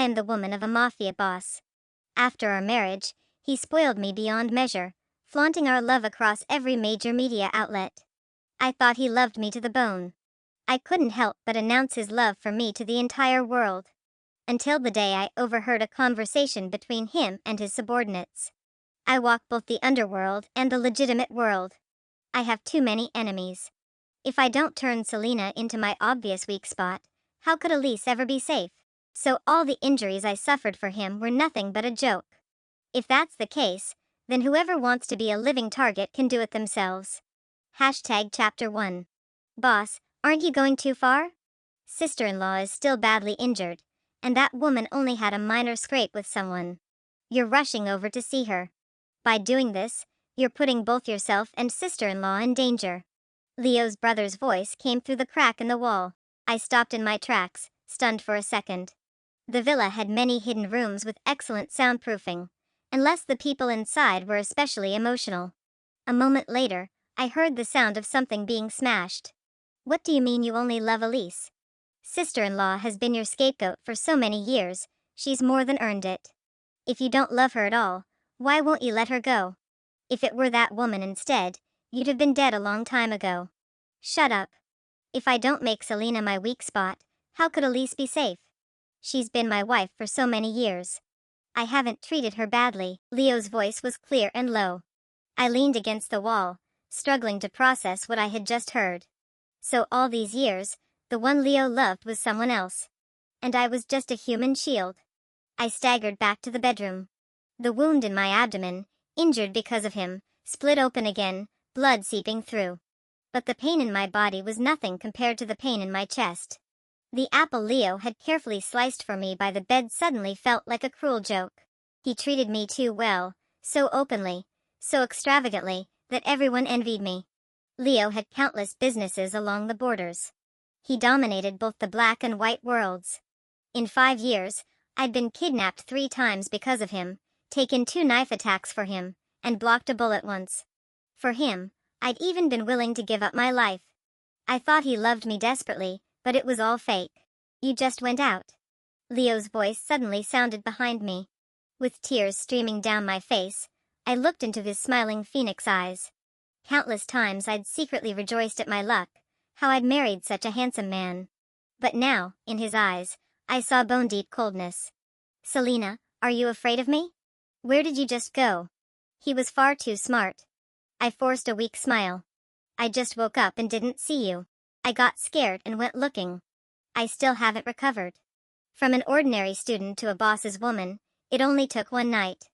I am the woman of a mafia boss. After our marriage, he spoiled me beyond measure, flaunting our love across every major media outlet. I thought he loved me to the bone. I couldn't help but announce his love for me to the entire world. Until the day I overheard a conversation between him and his subordinates. I walk both the underworld and the legitimate world. I have too many enemies. If I don't turn Selena into my obvious weak spot, how could Elise ever be safe? So all the injuries I suffered for him were nothing but a joke. If that's the case, then whoever wants to be a living target can do it themselves. Chapter 1. Boss, aren't you going too far? Sister-in-law is still badly injured, and that woman only had a minor scrape with someone. You're rushing over to see her. By doing this, you're putting both yourself and sister-in-law in danger. Leo's brother's voice came through the crack in the wall. I stopped in my tracks, stunned for a second. The villa had many hidden rooms with excellent soundproofing, unless the people inside were especially emotional. A moment later, I heard the sound of something being smashed. What do you mean you only love Elise? Sister-in-law has been your scapegoat for so many years, she's more than earned it. If you don't love her at all, why won't you let her go? If it were that woman instead, you'd have been dead a long time ago. Shut up. If I don't make Selena my weak spot, how could Elise be safe? She's been my wife for so many years. I haven't treated her badly. Leo's voice was clear and low. I leaned against the wall, struggling to process what I had just heard. So all these years, the one Leo loved was someone else. And I was just a human shield. I staggered back to the bedroom. The wound in my abdomen, injured because of him, split open again, blood seeping through. But the pain in my body was nothing compared to the pain in my chest. The apple Leo had carefully sliced for me by the bed suddenly felt like a cruel joke. He treated me too well, so openly, so extravagantly, that everyone envied me. Leo had countless businesses along the borders. He dominated both the black and white worlds. In 5 years, I'd been kidnapped 3 times because of him, taken 2 knife attacks for him, and blocked a bullet once. For him, I'd even been willing to give up my life. I thought he loved me desperately, but it was all fake. You just went out. Leo's voice suddenly sounded behind me. With tears streaming down my face, I looked into his smiling phoenix eyes. Countless times I'd secretly rejoiced at my luck, how I'd married such a handsome man. But now, in his eyes, I saw bone-deep coldness. Selena, are you afraid of me? Where did you just go? He was far too smart. I forced a weak smile. I just woke up and didn't see you. I got scared and went looking. I still haven't recovered. From an ordinary student to a boss's woman, it only took 1 night.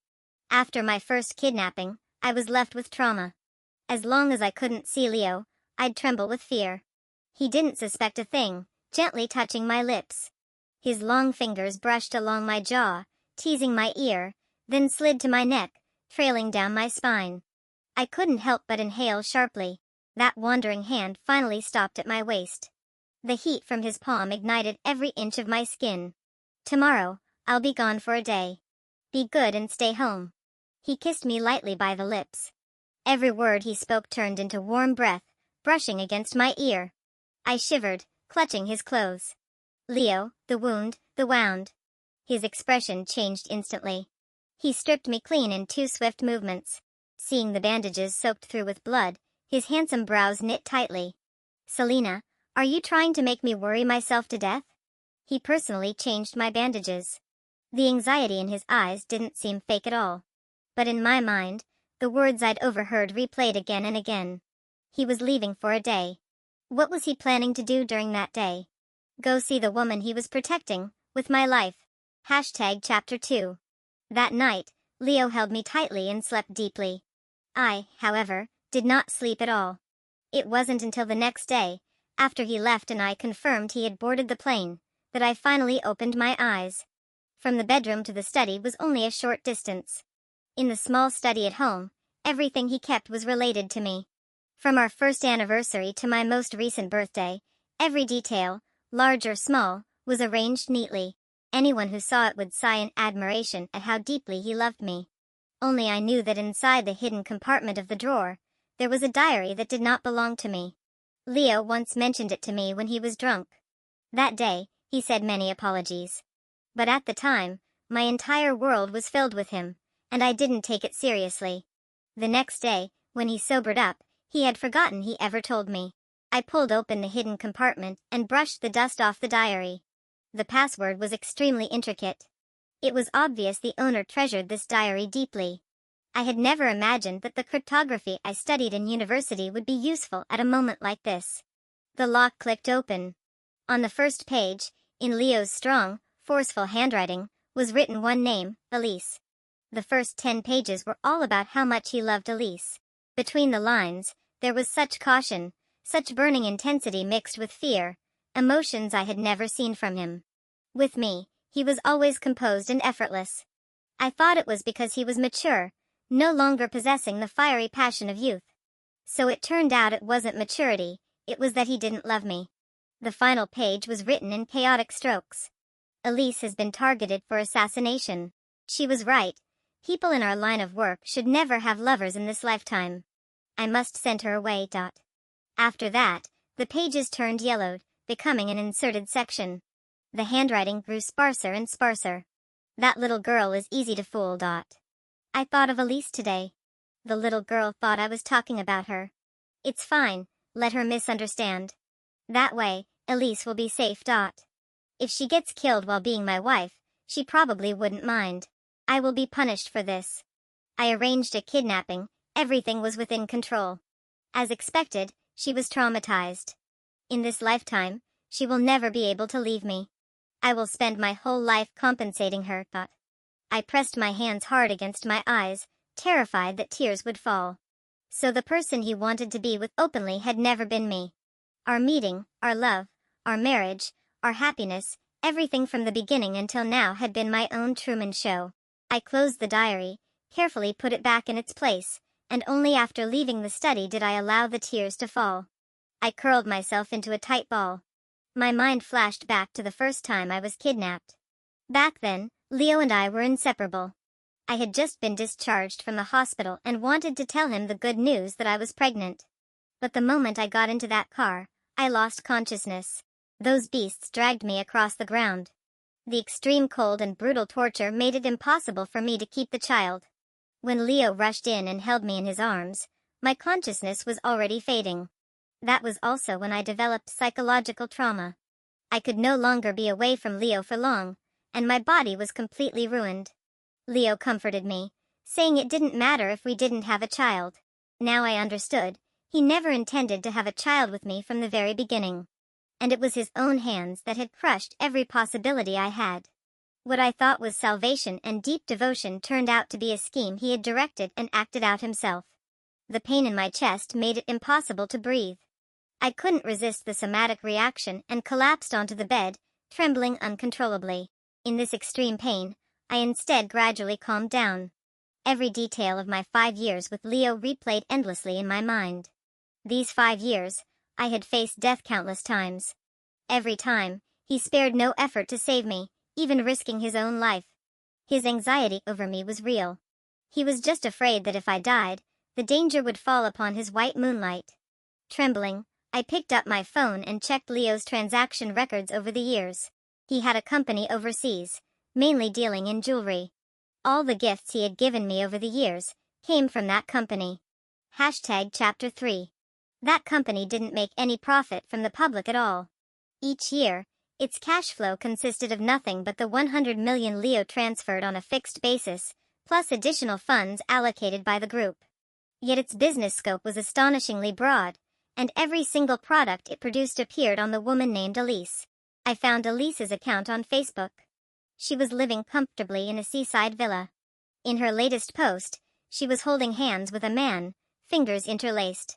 After my first kidnapping, I was left with trauma. As long as I couldn't see Leo, I'd tremble with fear. He didn't suspect a thing, gently touching my lips. His long fingers brushed along my jaw, teasing my ear, then slid to my neck, trailing down my spine. I couldn't help but inhale sharply. That wandering hand finally stopped at my waist. The heat from his palm ignited every inch of my skin. Tomorrow, I'll be gone for a day. Be good and stay home. He kissed me lightly by the lips. Every word he spoke turned into warm breath, brushing against my ear. I shivered, clutching his clothes. Leo, the wound, the wound. His expression changed instantly. He stripped me clean in 2 swift movements. Seeing the bandages soaked through with blood, his handsome brows knit tightly. Selena, are you trying to make me worry myself to death? He personally changed my bandages. The anxiety in his eyes didn't seem fake at all. But in my mind, the words I'd overheard replayed again and again. He was leaving for a day. What was he planning to do during that day? Go see the woman he was protecting, with my life. Chapter 2. That night, Leo held me tightly and slept deeply. I, however, did not sleep at all. It wasn't until the next day, after he left and I confirmed he had boarded the plane, that I finally opened my eyes. From the bedroom to the study was only a short distance. In the small study at home, everything he kept was related to me. From our first anniversary to my most recent birthday, every detail, large or small, was arranged neatly. Anyone who saw it would sigh in admiration at how deeply he loved me. Only I knew that inside the hidden compartment of the drawer, there was a diary that did not belong to me. Leo once mentioned it to me when he was drunk. That day, he said many apologies. But at the time, my entire world was filled with him, and I didn't take it seriously. The next day, when he sobered up, he had forgotten he ever told me. I pulled open the hidden compartment and brushed the dust off the diary. The password was extremely intricate. It was obvious the owner treasured this diary deeply. I had never imagined that the cryptography I studied in university would be useful at a moment like this. The lock clicked open. On the first page, in Leo's strong, forceful handwriting, was written one name, Elise. The first 10 pages were all about how much he loved Elise. Between the lines, there was such caution, such burning intensity mixed with fear, emotions I had never seen from him. With me, he was always composed and effortless. I thought it was because he was mature, no longer possessing the fiery passion of youth. So it turned out it wasn't maturity, it was that he didn't love me. The final page was written in chaotic strokes. Elise has been targeted for assassination. She was right. People in our line of work should never have lovers in this lifetime. I must send her away. After that, the pages turned yellowed, becoming an inserted section. The handwriting grew sparser and sparser. That little girl is easy to fool. I thought of Elise today. The little girl thought I was talking about her. It's fine, let her misunderstand. That way, Elise will be safe. If she gets killed while being my wife, she probably wouldn't mind. I will be punished for this. I arranged a kidnapping, everything was within control. As expected, she was traumatized. In this lifetime, she will never be able to leave me. I will spend my whole life compensating her. I pressed my hands hard against my eyes, terrified that tears would fall. So the person he wanted to be with openly had never been me. Our meeting, our love, our marriage, our happiness, everything from the beginning until now had been my own Truman Show. I closed the diary, carefully put it back in its place, and only after leaving the study did I allow the tears to fall. I curled myself into a tight ball. My mind flashed back to the first time I was kidnapped. Back then, Leo and I were inseparable. I had just been discharged from the hospital and wanted to tell him the good news that I was pregnant. But the moment I got into that car, I lost consciousness. Those beasts dragged me across the ground. The extreme cold and brutal torture made it impossible for me to keep the child. When Leo rushed in and held me in his arms, my consciousness was already fading. That was also when I developed psychological trauma. I could no longer be away from Leo for long, and my body was completely ruined. Leo comforted me, saying it didn't matter if we didn't have a child. Now I understood, he never intended to have a child with me from the very beginning. And it was his own hands that had crushed every possibility I had. What I thought was salvation and deep devotion turned out to be a scheme he had directed and acted out himself. The pain in my chest made it impossible to breathe. I couldn't resist the somatic reaction and collapsed onto the bed, trembling uncontrollably. In this extreme pain, I instead gradually calmed down. Every detail of my 5 years with Leo replayed endlessly in my mind. These 5 years, I had faced death countless times. Every time, he spared no effort to save me, even risking his own life. His anxiety over me was real. He was just afraid that if I died, the danger would fall upon his white moonlight. Trembling, I picked up my phone and checked Leo's transaction records over the years. He had a company overseas, mainly dealing in jewelry. All the gifts he had given me over the years came from that company. Chapter 3. That company didn't make any profit from the public at all. Each year, its cash flow consisted of nothing but the 100 million Leo transferred on a fixed basis, plus additional funds allocated by the group. Yet its business scope was astonishingly broad, and every single product it produced appeared on the woman named Elise. I found Elise's account on Facebook. She was living comfortably in a seaside villa. In her latest post, she was holding hands with a man, fingers interlaced.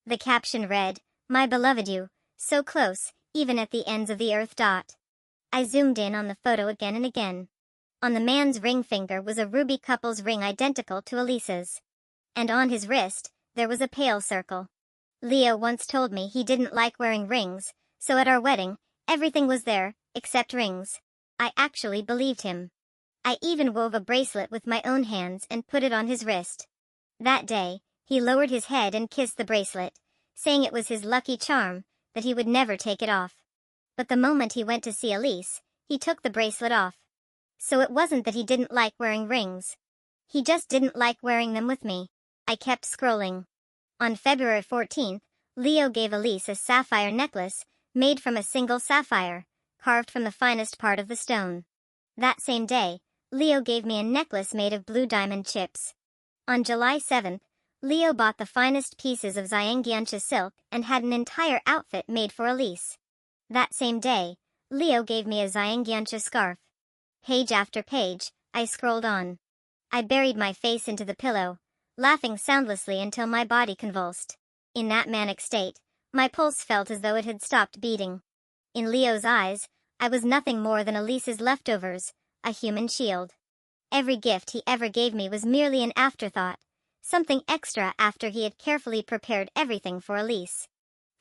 The caption read, "My beloved you, so close, even at the ends of the earth." I zoomed in on the photo again and again. On the man's ring finger was a ruby couple's ring identical to Elise's. And on his wrist, there was a pale circle. Leo once told me he didn't like wearing rings, so at our wedding, everything was there, except rings. I actually believed him. I even wove a bracelet with my own hands and put it on his wrist. That day, he lowered his head and kissed the bracelet, saying it was his lucky charm, that he would never take it off. But the moment he went to see Elise, he took the bracelet off. So it wasn't that he didn't like wearing rings. He just didn't like wearing them with me. I kept scrolling. On February 14th, Leo gave Elise a sapphire necklace, made from a single sapphire, carved from the finest part of the stone. That same day, Leo gave me a necklace made of blue diamond chips. On July 7th, Leo bought the finest pieces of Zhangjiancha silk and had an entire outfit made for Elise. That same day, Leo gave me a Zhangjiancha scarf. Page after page, I scrolled on. I buried my face into the pillow, laughing soundlessly until my body convulsed. In that manic state, my pulse felt as though it had stopped beating. In Leo's eyes, I was nothing more than Elise's leftovers, a human shield. Every gift he ever gave me was merely an afterthought, something extra after he had carefully prepared everything for Elise.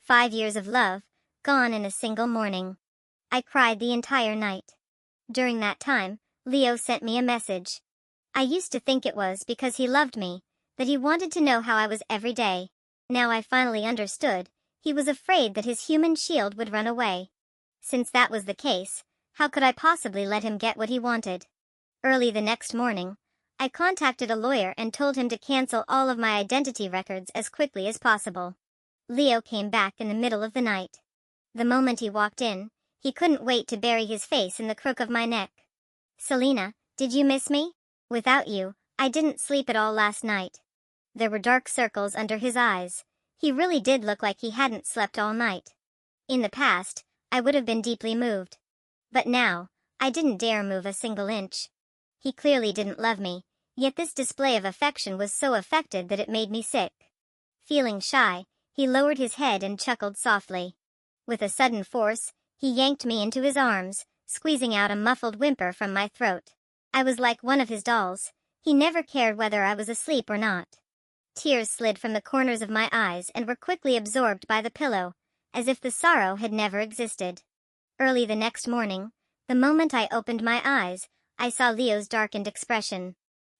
5 years of love, gone in a single morning. I cried the entire night. During that time, Leo sent me a message. I used to think it was because he loved me, that he wanted to know how I was every day. Now I finally understood, he was afraid that his human shield would run away. Since that was the case, how could I possibly let him get what he wanted? Early the next morning, I contacted a lawyer and told him to cancel all of my identity records as quickly as possible. Leo came back in the middle of the night. The moment he walked in, he couldn't wait to bury his face in the crook of my neck. "Selena, did you miss me? Without you, I didn't sleep at all last night." There were dark circles under his eyes. He really did look like he hadn't slept all night. In the past, I would have been deeply moved. But now, I didn't dare move a single inch. He clearly didn't love me, yet this display of affection was so affected that it made me sick. Feeling shy, he lowered his head and chuckled softly. With a sudden force, he yanked me into his arms, squeezing out a muffled whimper from my throat. I was like one of his dolls. He never cared whether I was asleep or not. Tears slid from the corners of my eyes and were quickly absorbed by the pillow, as if the sorrow had never existed. Early the next morning, the moment I opened my eyes, I saw Leo's darkened expression.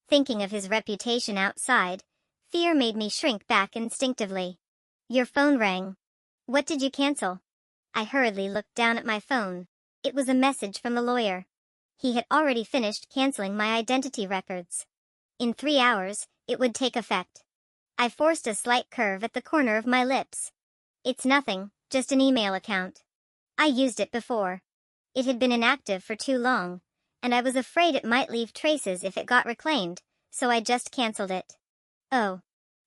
Thinking of his reputation outside, fear made me shrink back instinctively. "Your phone rang. What did you cancel?" I hurriedly looked down at my phone. It was a message from the lawyer. He had already finished canceling my identity records. In 3 hours, it would take effect. I forced a slight curve at the corner of my lips. "It's nothing, just an email account. I used it before. It had been inactive for too long, and I was afraid it might leave traces if it got reclaimed, so I just canceled it." "Oh."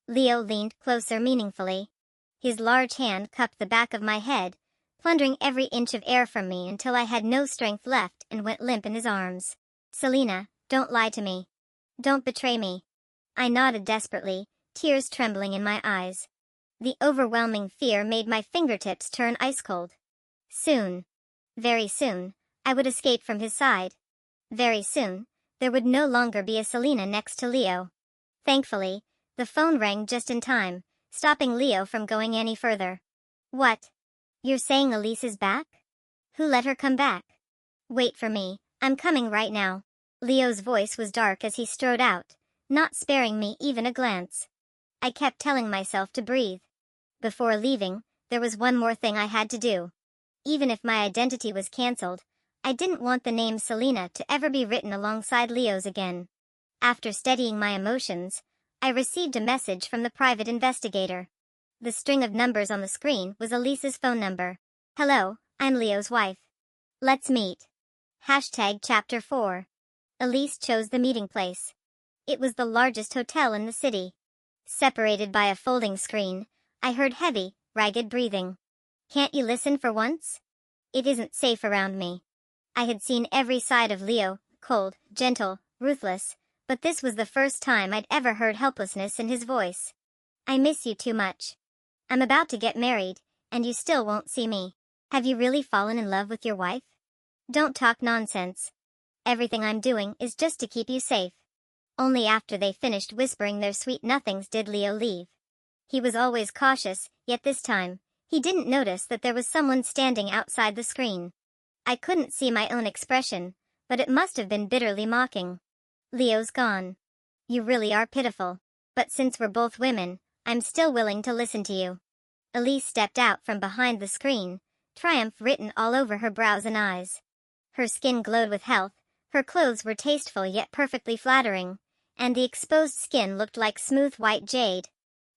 Leo leaned closer meaningfully. His large hand cupped the back of my head, plundering every inch of air from me until I had no strength left and went limp in his arms. "Selena, don't lie to me. Don't betray me." I nodded desperately, tears trembling in my eyes. The overwhelming fear made my fingertips turn ice cold. Soon, very soon, I would escape from his side. Very soon, there would no longer be a Selena next to Leo. Thankfully, the phone rang just in time, stopping Leo from going any further. "What? You're saying Elise is back? Who let her come back?" "Wait for me, I'm coming right now." Leo's voice was dark as he strode out, not sparing me even a glance. I kept telling myself to breathe. Before leaving, there was one more thing I had to do. Even if my identity was cancelled, I didn't want the name Selena to ever be written alongside Leo's again. After steadying my emotions, I received a message from the private investigator. The string of numbers on the screen was Elise's phone number. "Hello, I'm Leo's wife. Let's meet." #Chapter 4. Elise chose the meeting place. It was the largest hotel in the city. Separated by a folding screen, I heard heavy, ragged breathing. "Can't you listen for once? It isn't safe around me." I had seen every side of Leo, cold, gentle, ruthless, but this was the first time I'd ever heard helplessness in his voice. "I miss you too much. I'm about to get married, and you still won't see me. Have you really fallen in love with your wife? Don't talk nonsense. Everything I'm doing is just to keep you safe." Only after they finished whispering their sweet nothings did Leo leave. He was always cautious, yet this time, he didn't notice that there was someone standing outside the screen. I couldn't see my own expression, but it must have been bitterly mocking. "Leo's gone. You really are pitiful. But since we're both women, I'm still willing to listen to you." Elise stepped out from behind the screen, triumph written all over her brows and eyes. Her skin glowed with health, Her clothes were tasteful yet perfectly flattering, and the exposed skin looked like smooth white jade.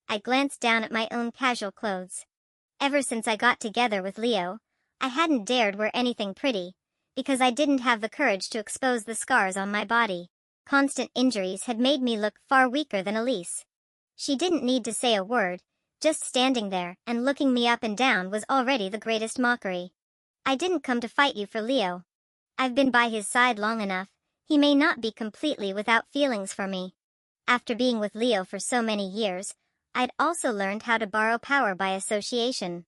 I glanced down at my own casual clothes. Ever since I got together with Leo, I hadn't dared wear anything pretty, because I didn't have the courage to expose the scars on my body. Constant injuries had made me look far weaker than Elise. She didn't need to say a word, just standing there and looking me up and down was already the greatest mockery. I didn't come to fight you for Leo. I've been by his side long enough. He may not be completely without feelings for me. After being with Leo for so many years, I'd also learned how to borrow power by association.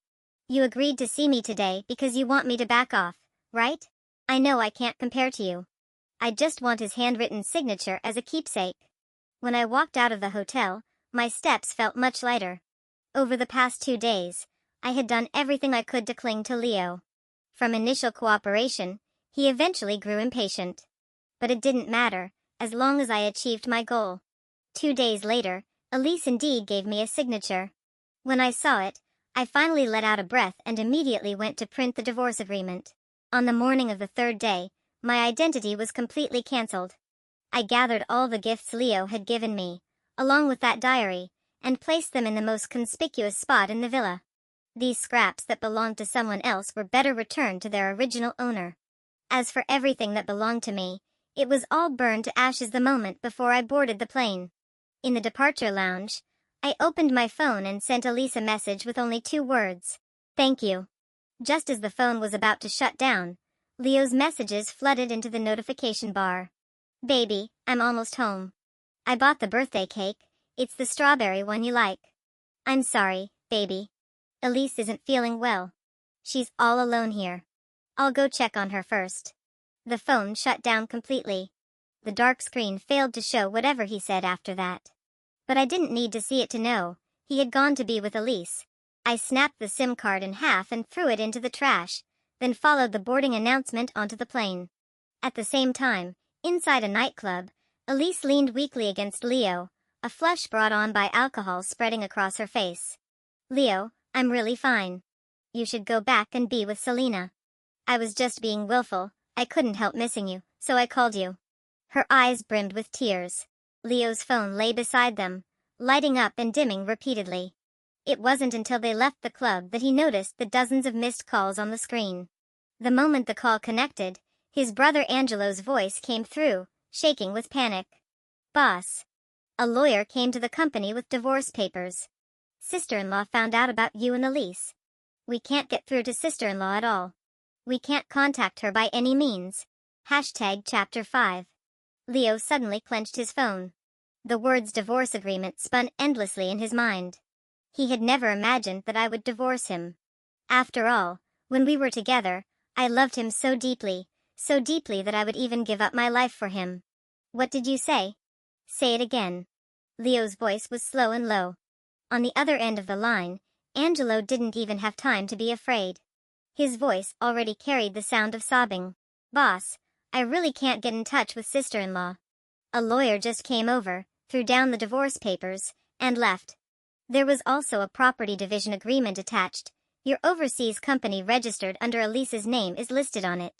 You agreed to see me today because you want me to back off, right? I know I can't compare to you. I just want his handwritten signature as a keepsake. When I walked out of the hotel, my steps felt much lighter. Over the past 2 days, I had done everything I could to cling to Leo. From initial cooperation, he eventually grew impatient. But it didn't matter, as long as I achieved my goal. 2 days later, Elise indeed gave me a signature. When I saw it, I finally let out a breath and immediately went to print the divorce agreement. On the morning of the 3rd day, my identity was completely cancelled. I gathered all the gifts Leo had given me, along with that diary, and placed them in the most conspicuous spot in the villa. These scraps that belonged to someone else were better returned to their original owner. As for everything that belonged to me, it was all burned to ashes the moment before I boarded the plane. In the departure lounge, I opened my phone and sent Elise a message with only 2 words. Thank you. Just as the phone was about to shut down, Leo's messages flooded into the notification bar. Baby, I'm almost home. I bought the birthday cake. It's the strawberry one you like. I'm sorry, baby. Elise isn't feeling well. She's all alone here. I'll go check on her first. The phone shut down completely. The dark screen failed to show whatever he said after that. But I didn't need to see it to know. He had gone to be with Elise. I snapped the SIM card in half and threw it into the trash, then followed the boarding announcement onto the plane. At the same time, inside a nightclub, Elise leaned weakly against Leo, a flush brought on by alcohol spreading across her face. Leo, I'm really fine. You should go back and be with Selena. I was just being willful. I couldn't help missing you, so I called you. Her eyes brimmed with tears. Leo's phone lay beside them, lighting up and dimming repeatedly. It wasn't until they left the club that he noticed the dozens of missed calls on the screen. The moment the call connected, his brother Angelo's voice came through, shaking with panic. Boss. A lawyer came to the company with divorce papers. Sister-in-law found out about you and Elise. We can't get through to sister-in-law at all. We can't contact her by any means. Chapter 5. Leo suddenly clenched his phone. The words divorce agreement spun endlessly in his mind. He had never imagined that I would divorce him. After all, when we were together, I loved him so deeply that I would even give up my life for him. What did you say? Say it again. Leo's voice was slow and low. On the other end of the line, Angelo didn't even have time to be afraid. His voice already carried the sound of sobbing. Boss, I really can't get in touch with sister-in-law. A lawyer just came over, threw down the divorce papers, and left. There was also a property division agreement attached. Your overseas company registered under Elise's name is listed on it.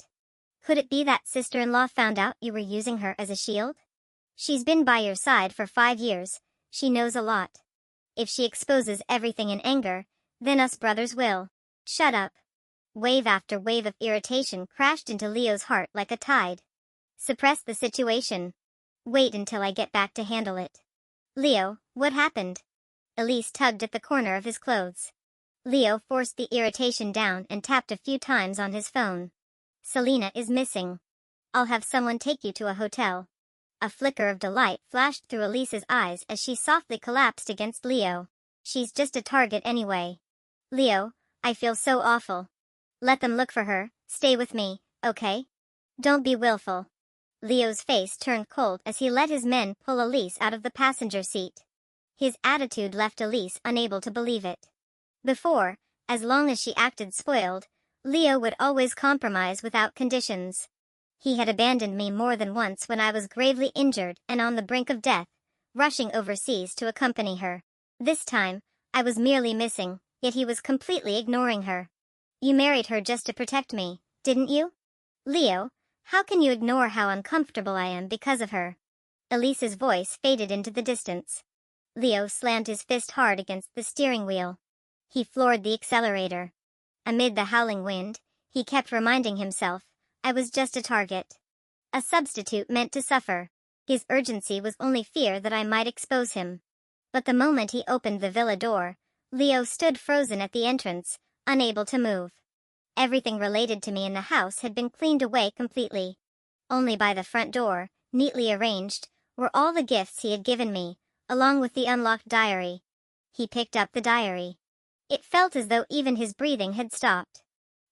Could it be that sister-in-law found out you were using her as a shield? She's been by your side for 5 years. She knows a lot. If she exposes everything in anger, then us brothers will. Shut up. Wave after wave of irritation crashed into Leo's heart like a tide. Suppress the situation. Wait until I get back to handle it. Leo, what happened? Elise tugged at the corner of his clothes. Leo forced the irritation down and tapped a few times on his phone. Selena is missing. I'll have someone take you to a hotel. A flicker of delight flashed through Elise's eyes as she softly collapsed against Leo. She's just a target anyway. Leo, I feel so awful. Let them look for her. Stay with me, okay? Don't be willful. Leo's face turned cold as he let his men pull Elise out of the passenger seat. His attitude left Elise unable to believe it. Before, as long as she acted spoiled, Leo would always compromise without conditions. He had abandoned me more than once when I was gravely injured and on the brink of death, rushing overseas to accompany her. This time, I was merely missing, yet he was completely ignoring her. You married her just to protect me, didn't you? Leo, How can you ignore how uncomfortable I am because of her? Elise's voice faded into the distance. Leo slammed his fist hard against the steering wheel. He floored the accelerator. Amid the howling wind, he kept reminding himself, I was just a target. A substitute meant to suffer. His urgency was only fear that I might expose him. But the moment he opened the villa door, Leo stood frozen at the entrance, unable to move. Everything related to me in the house had been cleaned away completely. Only by the front door, neatly arranged, were all the gifts he had given me, along with the unlocked diary. He picked up the diary. It felt as though even his breathing had stopped.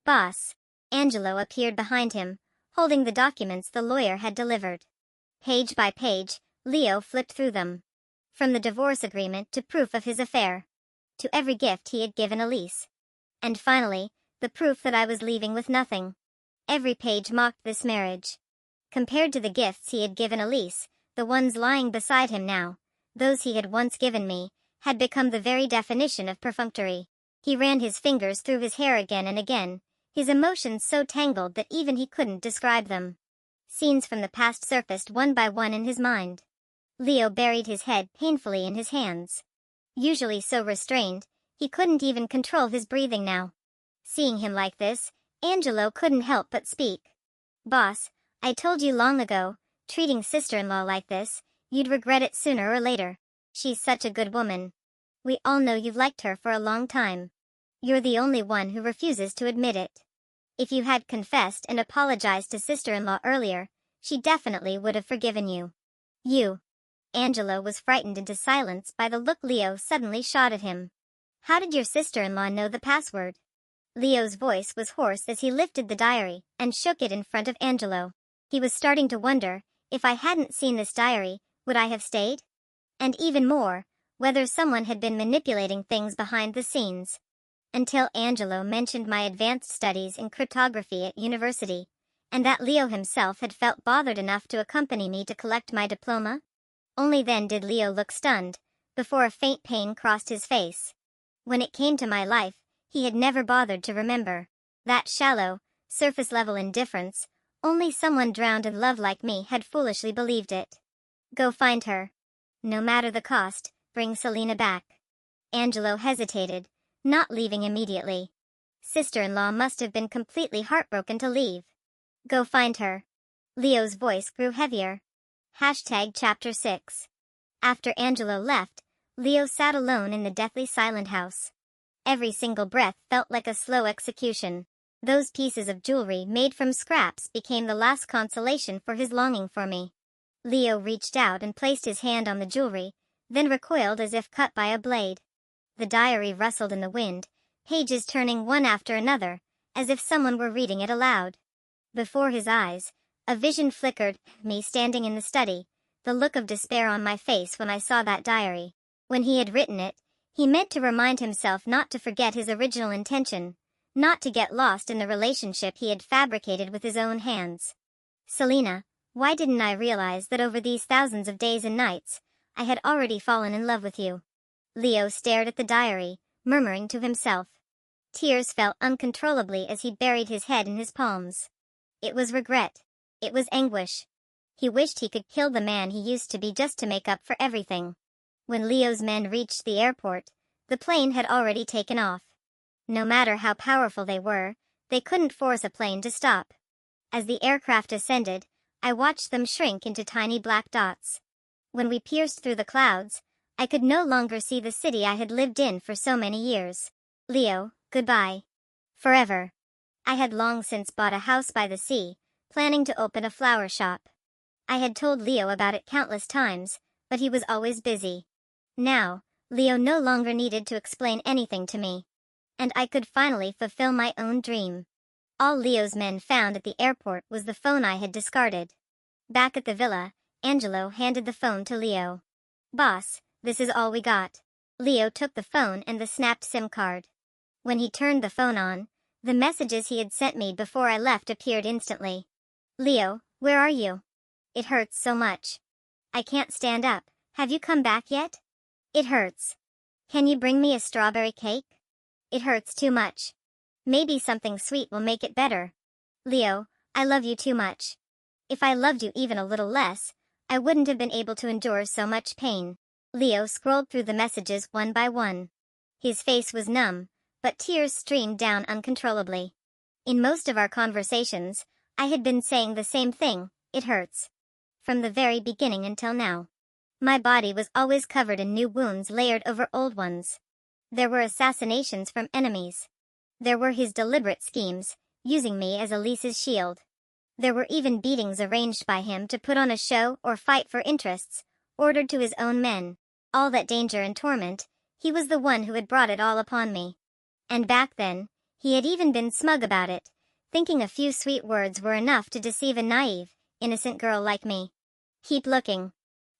Boss. Angelo appeared behind him, holding the documents the lawyer had delivered. Page by page, Leo flipped through them. From the divorce agreement to proof of his affair. To every gift he had given Elise. And finally, the proof that I was leaving with nothing. Every page mocked this marriage. Compared to the gifts he had given Elise, the ones lying beside him now, those he had once given me, had become the very definition of perfunctory. He ran his fingers through his hair again and again, his emotions so tangled that even he couldn't describe them. Scenes from the past surfaced one by one in his mind. Leo buried his head painfully in his hands. Usually so restrained, he couldn't even control his breathing now. Seeing him like this, Angelo couldn't help but speak. Boss, I told you long ago, treating sister-in-law like this, you'd regret it sooner or later. She's such a good woman. We all know you've liked her for a long time. You're the only one who refuses to admit it. If you had confessed and apologized to sister-in-law earlier, she definitely would have forgiven you. You. Angelo was frightened into silence by the look Leo suddenly shot at him. How did your sister-in-law know the password? Leo's voice was hoarse as he lifted the diary and shook it in front of Angelo. He was starting to wonder, if I hadn't seen this diary, would I have stayed? And even more, whether someone had been manipulating things behind the scenes. Until Angelo mentioned my advanced studies in cryptography at university, and that Leo himself had felt bothered enough to accompany me to collect my diploma. Only then did Leo look stunned, before a faint pain crossed his face. When it came to my life, he had never bothered to remember. That shallow, surface-level indifference, only someone drowned in love like me had foolishly believed it. Go find her. No matter the cost, bring Selena back. Angelo hesitated, not leaving immediately. Sister-in-law must have been completely heartbroken to leave. Go find her. Leo's voice grew heavier. Chapter 6. After Angelo left, Leo sat alone in the deathly silent house. Every single breath felt like a slow execution. Those pieces of jewelry made from scraps became the last consolation for his longing for me. Leo reached out and placed his hand on the jewelry, then recoiled as if cut by a blade. The diary rustled in the wind, pages turning one after another, as if someone were reading it aloud. Before his eyes, a vision flickered, me standing in the study, the look of despair on my face when I saw that diary. When he had written it, he meant to remind himself not to forget his original intention, not to get lost in the relationship he had fabricated with his own hands. Selena, why didn't I realize that over these thousands of days and nights, I had already fallen in love with you? Leo stared at the diary, murmuring to himself. Tears fell uncontrollably as he buried his head in his palms. It was regret. It was anguish. He wished he could kill the man he used to be just to make up for everything. When Leo's men reached the airport, the plane had already taken off. No matter how powerful they were, they couldn't force a plane to stop. As the aircraft ascended, I watched them shrink into tiny black dots. When we pierced through the clouds, I could no longer see the city I had lived in for so many years. Leo, goodbye. Forever. I had long since bought a house by the sea, planning to open a flower shop. I had told Leo about it countless times, but he was always busy. Now, Leo no longer needed to explain anything to me. And I could finally fulfill my own dream. All Leo's men found at the airport was the phone I had discarded. Back at the villa, Angelo handed the phone to Leo. Boss, this is all we got. Leo took the phone and the snapped SIM card. When he turned the phone on, the messages he had sent me before I left appeared instantly. Leo, where are you? It hurts so much. I can't stand up. Have you come back yet? It hurts. Can you bring me a strawberry cake? It hurts too much. Maybe something sweet will make it better. Leo, I love you too much. If I loved you even a little less, I wouldn't have been able to endure so much pain. Leo scrolled through the messages one by one. His face was numb, but tears streamed down uncontrollably. In most of our conversations, I had been saying the same thing: it hurts. From the very beginning until now. My body was always covered in new wounds layered over old ones. There were assassinations from enemies. There were his deliberate schemes, using me as Elise's shield. There were even beatings arranged by him to put on a show or fight for interests, ordered to his own men. All that danger and torment, he was the one who had brought it all upon me. And back then, he had even been smug about it, thinking a few sweet words were enough to deceive a naive, innocent girl like me. Keep looking.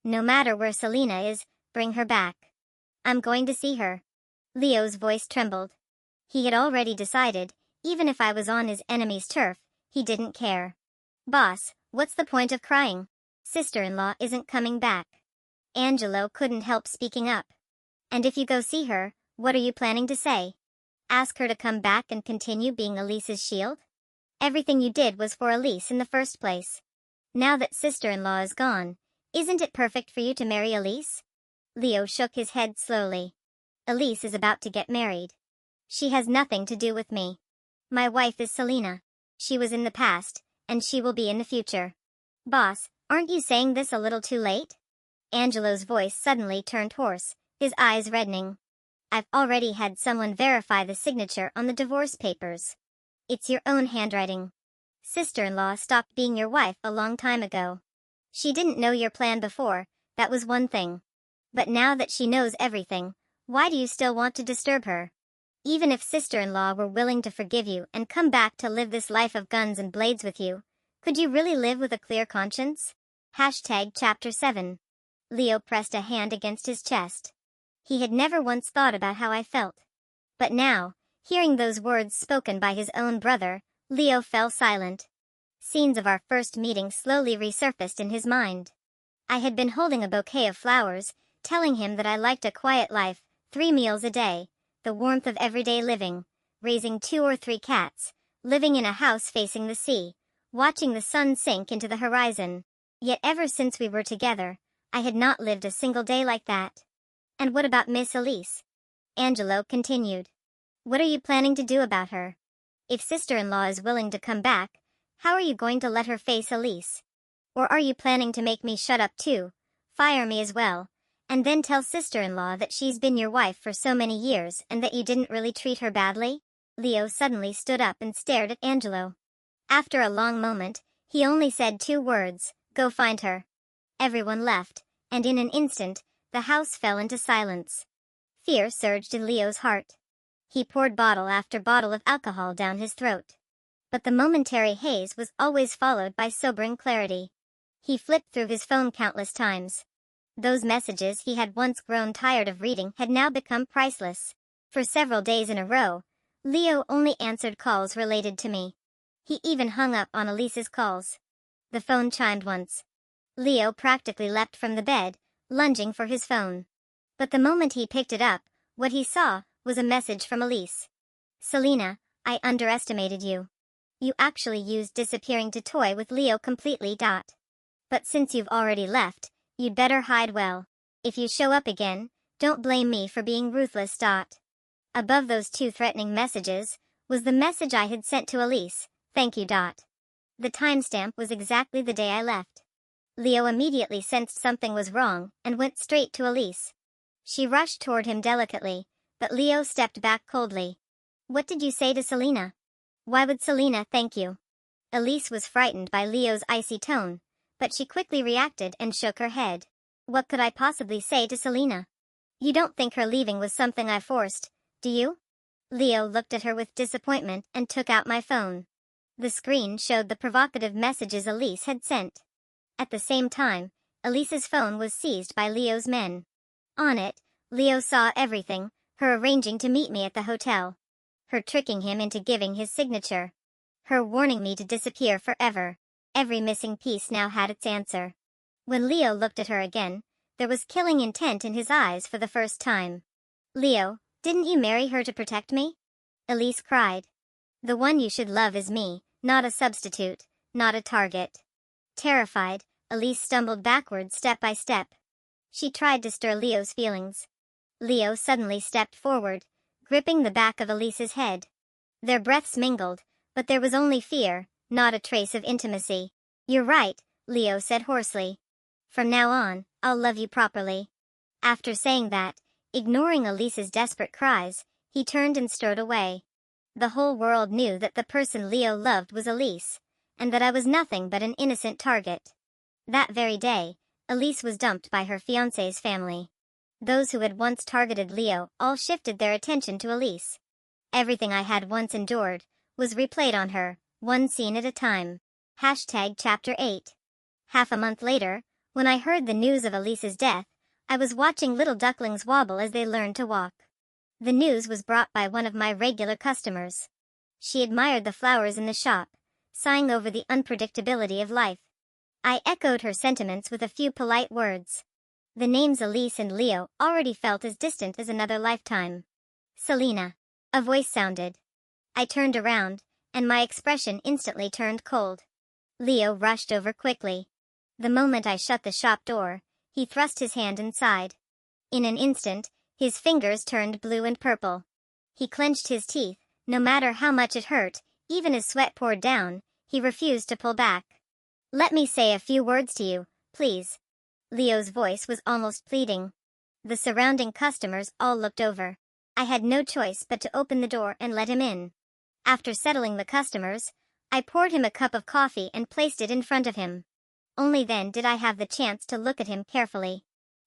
No matter where Selena is, bring her back. I'm going to see her. Leo's voice trembled. He had already decided, even if I was on his enemy's turf, he didn't care. Boss, what's the point of crying? Sister-in-law isn't coming back. Angelo couldn't help speaking up. And if you go see her, what are you planning to say? Ask her to come back and continue being Elise's shield? Everything you did was for Elise in the first place. Now that sister-in-law is gone, isn't it perfect for you to marry Elise? Leo shook his head slowly. Elise is about to get married. She has nothing to do with me. My wife is Selena. She was in the past, and she will be in the future. Boss, aren't you saying this a little too late? Angelo's voice suddenly turned hoarse, his eyes reddening. I've already had someone verify the signature on the divorce papers. It's your own handwriting. Sister-in-law stopped being your wife a long time ago. She didn't know your plan before, that was one thing. But now that she knows everything, why do you still want to disturb her? Even if sister-in-law were willing to forgive you and come back to live this life of guns and blades with you, could you really live with a clear conscience? Chapter 7. Leo pressed a hand against his chest. He had never once thought about how I felt. But now, hearing those words spoken by his own brother, Leo fell silent. Scenes of our first meeting slowly resurfaced in his mind. I had been holding a bouquet of flowers, telling him that I liked a quiet life, 3 meals a day, the warmth of everyday living, raising 2 or 3 cats, living in a house facing the sea, watching the sun sink into the horizon. Yet ever since we were together, I had not lived a single day like that. And what about Miss Elise? Angelo continued. What are you planning to do about her? If sister-in-law is willing to come back, how are you going to let her face Elise? Or are you planning to make me shut up too, fire me as well, and then tell sister-in-law that she's been your wife for so many years and that you didn't really treat her badly? Leo suddenly stood up and stared at Angelo. After a long moment, he only said 2 words, go find her. Everyone left, and in an instant, the house fell into silence. Fear surged in Leo's heart. He poured bottle after bottle of alcohol down his throat. But the momentary haze was always followed by sobering clarity. He flipped through his phone countless times. Those messages he had once grown tired of reading had now become priceless. For several days in a row, Leo only answered calls related to me. He even hung up on Elise's calls. The phone chimed once. Leo practically leapt from the bed, lunging for his phone. But the moment he picked it up, what he saw was a message from Elise. Selena, I underestimated you. You actually used disappearing to toy with Leo completely. But since you've already left, you'd better hide well. If you show up again, don't blame me for being ruthless. Above those 2 threatening messages, was the message I had sent to Elise, thank you. The timestamp was exactly the day I left. Leo immediately sensed something was wrong and went straight to Elise. She rushed toward him delicately, but Leo stepped back coldly. What did you say to Selena? Why would Selena thank you? Elise was frightened by Leo's icy tone, but she quickly reacted and shook her head. What could I possibly say to Selena? You don't think her leaving was something I forced, do you? Leo looked at her with disappointment and took out my phone. The screen showed the provocative messages Elise had sent. At the same time, Elise's phone was seized by Leo's men. On it, Leo saw everything, her arranging to meet me at the hotel. Her tricking him into giving his signature. Her warning me to disappear forever. Every missing piece now had its answer. When Leo looked at her again, there was killing intent in his eyes for the first time. Leo, didn't you marry her to protect me? Elise cried. The one you should love is me, not a substitute, not a target. Terrified, Elise stumbled backwards step by step. She tried to stir Leo's feelings. Leo suddenly stepped forward, gripping the back of Elise's head. Their breaths mingled, but there was only fear, not a trace of intimacy. "You're right," Leo said hoarsely. "From now on, I'll love you properly." After saying that, ignoring Elise's desperate cries, he turned and strode away. The whole world knew that the person Leo loved was Elise, and that I was nothing but an innocent target. That very day, Elise was dumped by her fiancé's family. Those who had once targeted Leo all shifted their attention to Elise. Everything I had once endured was replayed on her, one scene at a time. Chapter 8. Half a month later, when I heard the news of Elise's death, I was watching little ducklings wobble as they learned to walk. The news was brought by one of my regular customers. She admired the flowers in the shop, sighing over the unpredictability of life. I echoed her sentiments with a few polite words. The names Elise and Leo already felt as distant as another lifetime. "Selena," a voice sounded. I turned around, and my expression instantly turned cold. Leo rushed over quickly. The moment I shut the shop door, he thrust his hand inside. In an instant, his fingers turned blue and purple. He clenched his teeth, no matter how much it hurt, even as sweat poured down, he refused to pull back. "Let me say a few words to you, please." Leo's voice was almost pleading. The surrounding customers all looked over. I had no choice but to open the door and let him in. After settling the customers, I poured him a cup of coffee and placed it in front of him. Only then did I have the chance to look at him carefully.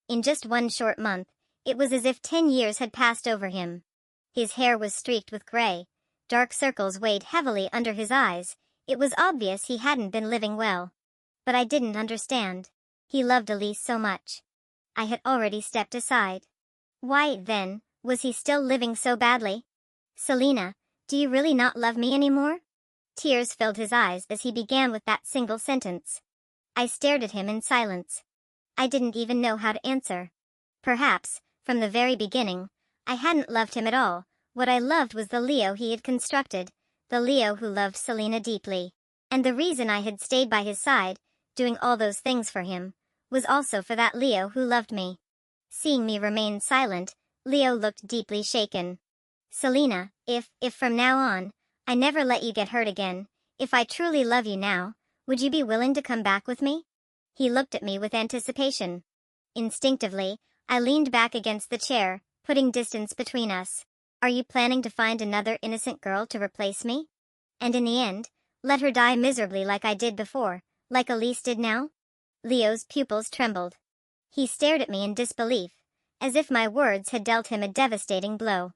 In just one short month, it was as if 10 years had passed over him. His hair was streaked with gray, dark circles weighed heavily under his eyes. It was obvious he hadn't been living well. But I didn't understand. He loved Elise so much. I had already stepped aside. Why, then, was he still living so badly? "Selena, do you really not love me anymore?" Tears filled his eyes as he began with that single sentence. I stared at him in silence. I didn't even know how to answer. Perhaps, from the very beginning, I hadn't loved him at all. What I loved was the Leo he had constructed, the Leo who loved Selena deeply. And the reason I had stayed by his side, doing all those things for him, was also for that Leo who loved me. Seeing me remain silent, Leo looked deeply shaken. "Selena, if from now on, I never let you get hurt again, if I truly love you now, would you be willing to come back with me?" He looked at me with anticipation. Instinctively, I leaned back against the chair, putting distance between us. "Are you planning to find another innocent girl to replace me? And in the end, let her die miserably like I did before, like Elise did now?" Leo's pupils trembled. He stared at me in disbelief, as if my words had dealt him a devastating blow.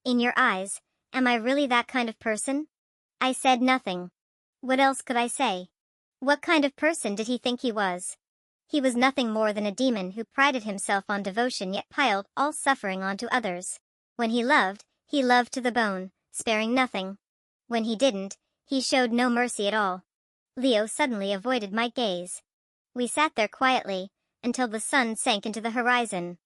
"In your eyes, am I really that kind of person?" I said nothing. What else could I say? What kind of person did he think he was? He was nothing more than a demon who prided himself on devotion yet piled all suffering onto others. When he loved to the bone, sparing nothing. When he didn't, he showed no mercy at all. Leo suddenly avoided my gaze. We sat there quietly, until the sun sank into the horizon.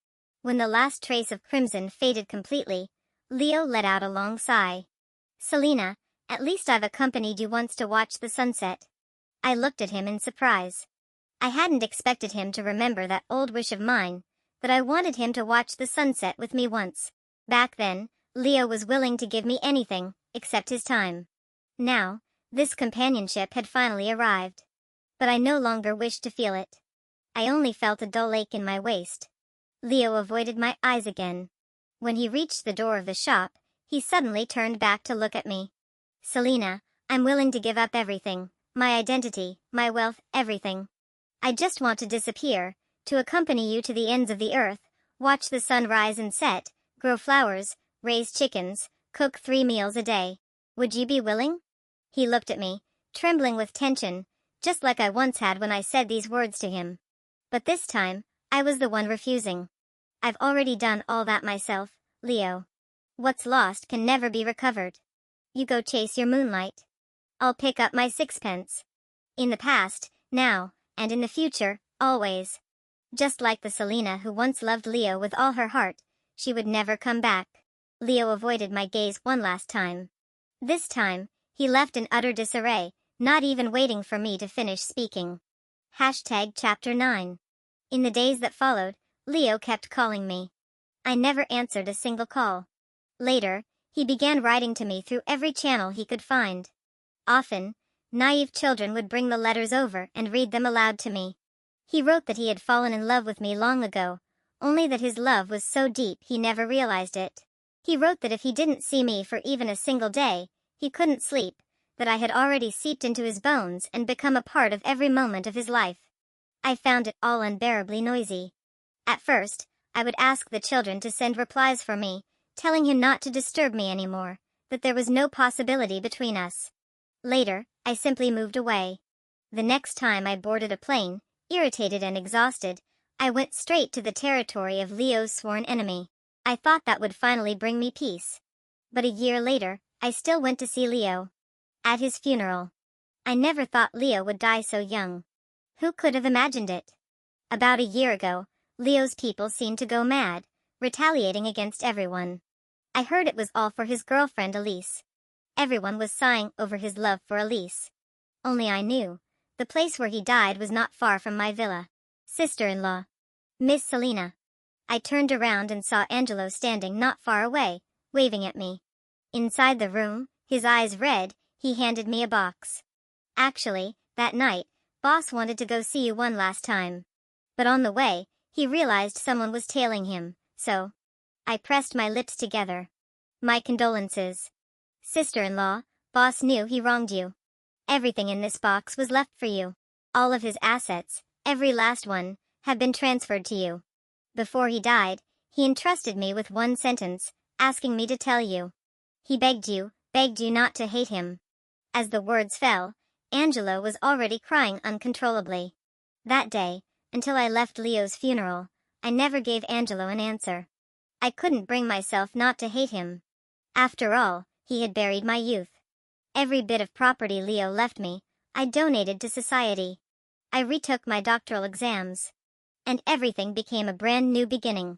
When the last trace of crimson faded completely, Leo let out a long sigh. "Selena, at least I've accompanied you once to watch the sunset." I looked at him in surprise. I hadn't expected him to remember that old wish of mine, that I wanted him to watch the sunset with me once. Back then, Leo was willing to give me anything, except his time. Now, this companionship had finally arrived. But I no longer wished to feel it. I only felt a dull ache in my waist. Leo avoided my eyes again. When he reached the door of the shop, he suddenly turned back to look at me. "Selena, I'm willing to give up everything, my identity, my wealth, everything. I just want to disappear, to accompany you to the ends of the earth, watch the sun rise and set, grow flowers, raise chickens, cook 3 meals a day. Would you be willing?" He looked at me, trembling with tension, just like I once had when I said these words to him. But this time, I was the one refusing. "I've already done all that myself, Leo. What's lost can never be recovered. You go chase your moonlight. I'll pick up my sixpence. In the past, now, and in the future, always." Just like the Selena who once loved Leo with all her heart, she would never come back. Leo avoided my gaze one last time. This time, he left in utter disarray, not even waiting for me to finish speaking. Chapter 9. In the days that followed, Leo kept calling me. I never answered a single call. Later, he began writing to me through every channel he could find. Often, naive children would bring the letters over and read them aloud to me. He wrote that he had fallen in love with me long ago, only that his love was so deep he never realized it. He wrote that if he didn't see me for even a single day, he couldn't sleep, that I had already seeped into his bones and become a part of every moment of his life. I found it all unbearably noisy. At first, I would ask the children to send replies for me, telling him not to disturb me anymore, that there was no possibility between us. Later, I simply moved away. The next time I boarded a plane, irritated and exhausted, I went straight to the territory of Leo's sworn enemy. I thought that would finally bring me peace. But a year later, I still went to see Leo. At his funeral. I never thought Leo would die so young. Who could have imagined it? About a year ago, Leo's people seemed to go mad, retaliating against everyone. I heard it was all for his girlfriend Elise. Everyone was sighing over his love for Elise. Only I knew. The place where he died was not far from my villa. Sister-in-law. Miss Selina. I turned around and saw Angelo standing not far away, waving at me. Inside the room, his eyes red, he handed me a box. Actually, that night, Boss wanted to go see you one last time. But on the way, he realized someone was tailing him, so I pressed my lips together. My condolences. Sister-in-law, Boss knew he wronged you. Everything in this box was left for you. All of his assets, every last one, have been transferred to you. Before he died, he entrusted me with one sentence, asking me to tell you. He begged you not to hate him. As the words fell, Angelo was already crying uncontrollably. That day, until I left Leo's funeral, I never gave Angelo an answer. I couldn't bring myself not to hate him. After all, he had buried my youth. Every bit of property Leo left me, I donated to society. I retook my doctoral exams. And everything became a brand new beginning.